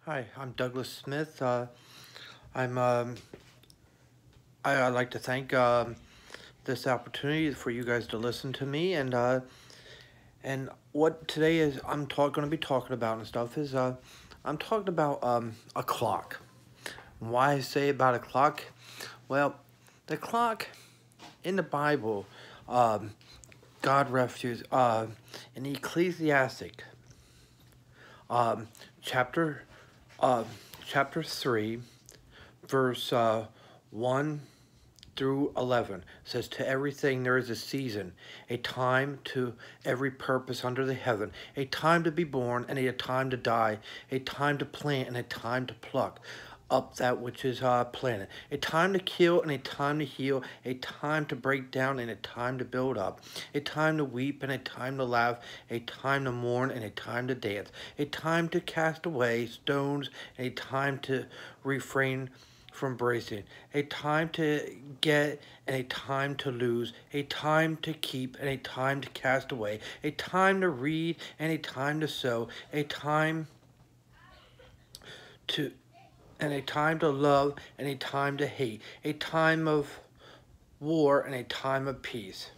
Hi, I'm Douglas Smith. I'm I'd like to thank this opportunity for you guys to listen to me and what today is going to be talking about and stuff is I'm talking about a clock. Why I say about a clock? Well, the clock in the Bible, um, God refuges in Ecclesiastic, um, chapter uh, chapter 3, verse 1 through 11 says, to everything there is a season, a time to every purpose under the heaven, a time to be born and a time to die, a time to plant and a time to pluck up that which is planted, a time to kill and a time to heal, a time to break down and a time to build up, a time to weep and a time to laugh, a time to mourn and a time to dance, a time to cast away stones and a time to refrain from bracing, a time to get and a time to lose, a time to keep and a time to cast away, a time to read and a time to sow, a time to and a time to love and a time to hate, a time of war and a time of peace.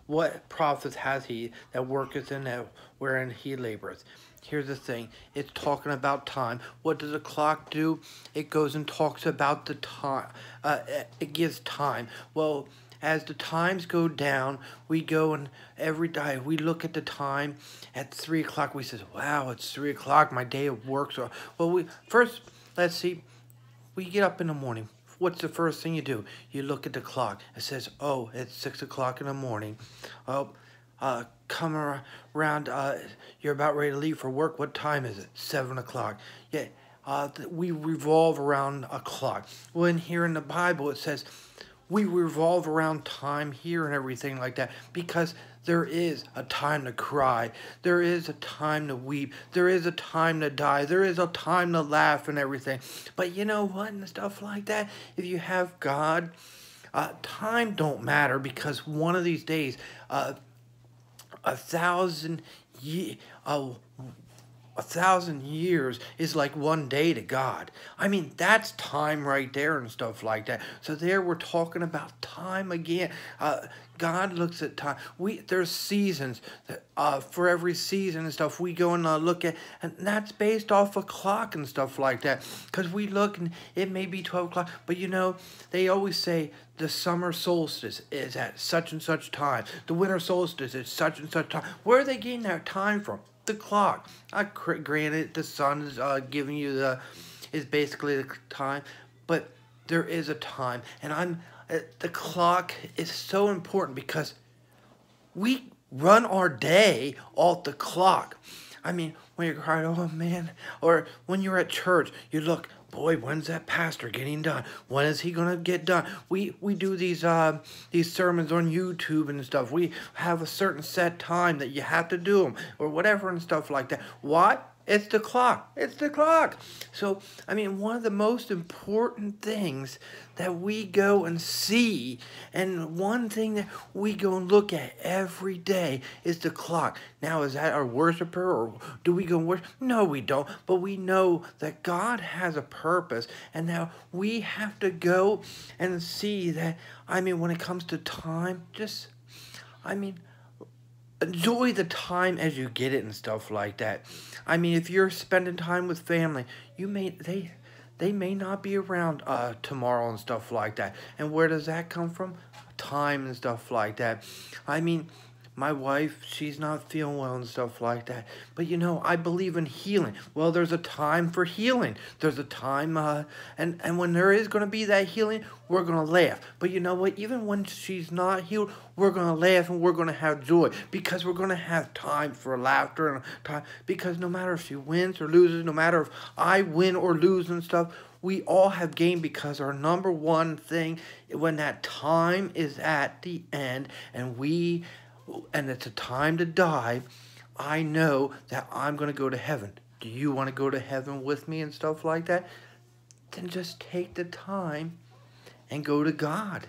What profit hath he that worketh in that wherein he laboureth? Here's the thing. It's talking about time. What does a clock do? It goes and talks about the time. It gives time. Well, as the times go down, we go and every day we look at the time at 3 o'clock. We says, wow, it's 3 o'clock. My day of work. So, well, let's see. We get up in the morning. What's the first thing you do? You look at the clock. It says, oh, it's 6 o'clock in the morning. Oh, come around, you're about ready to leave for work. What time is it? 7 o'clock. Yeah, we revolve around a clock. Well, in here in the Bible, it says we revolve around time here and everything like that because there is a time to cry. There is a time to weep. There is a time to die. There is a time to laugh and everything. But you know what and stuff like that? If you have God, time don't matter because one of these days, 1,000 ye 1,000 years is like one day to God. I mean, that's time right there and stuff like that. So there we're talking about time again. God looks at time. There's seasons for every season and stuff. We go and look at, and that's based off a clock and stuff like that. Because we look and it may be 12 o'clock, but you know, they always say the summer solstice is at such and such time. The winter solstice is such and such time. Where are they getting that time from? The clock. Granted, the sun is giving you is basically the time, but there is a time, and the clock is so important because we run our day off the clock. I mean, when you're crying, oh man, or when you're at church, you look, boy, when's that pastor getting done? When is he gonna get done? We do these sermons on YouTube and stuff. We have a certain set time that you have to do them or whatever and stuff like that. What? It's the clock. It's the clock. So, I mean, one of the most important things that we go and see, and one thing that we go and look at every day is the clock. Now, is that our worshiper, or do we go and worship? No, we don't. But we know that God has a purpose, and now we have to go and see that, I mean, when it comes to time, enjoy the time as you get it and stuff like that. I mean, if you're spending time with family, they may not be around tomorrow and stuff like that. And where does that come from? Time and stuff like that. I mean, my wife, she's not feeling well and stuff like that. But, you know, I believe in healing. Well, there's a time for healing. There's a time, and when there is going to be that healing, we're going to laugh. But you know what? Even when she's not healed, we're going to laugh and we're going to have joy because we're going to have time for laughter and time. Because no matter if she wins or loses, no matter if I win or lose and stuff, we all have gained because our number one thing, when that time is at the end and it's a time to die, I know that I'm going to go to heaven. Do you want to go to heaven with me and stuff like that? Then just take the time and go to God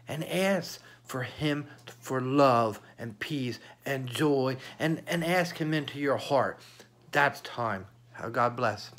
and ask for Him for love and peace and joy and ask Him into your heart. That's time. God bless.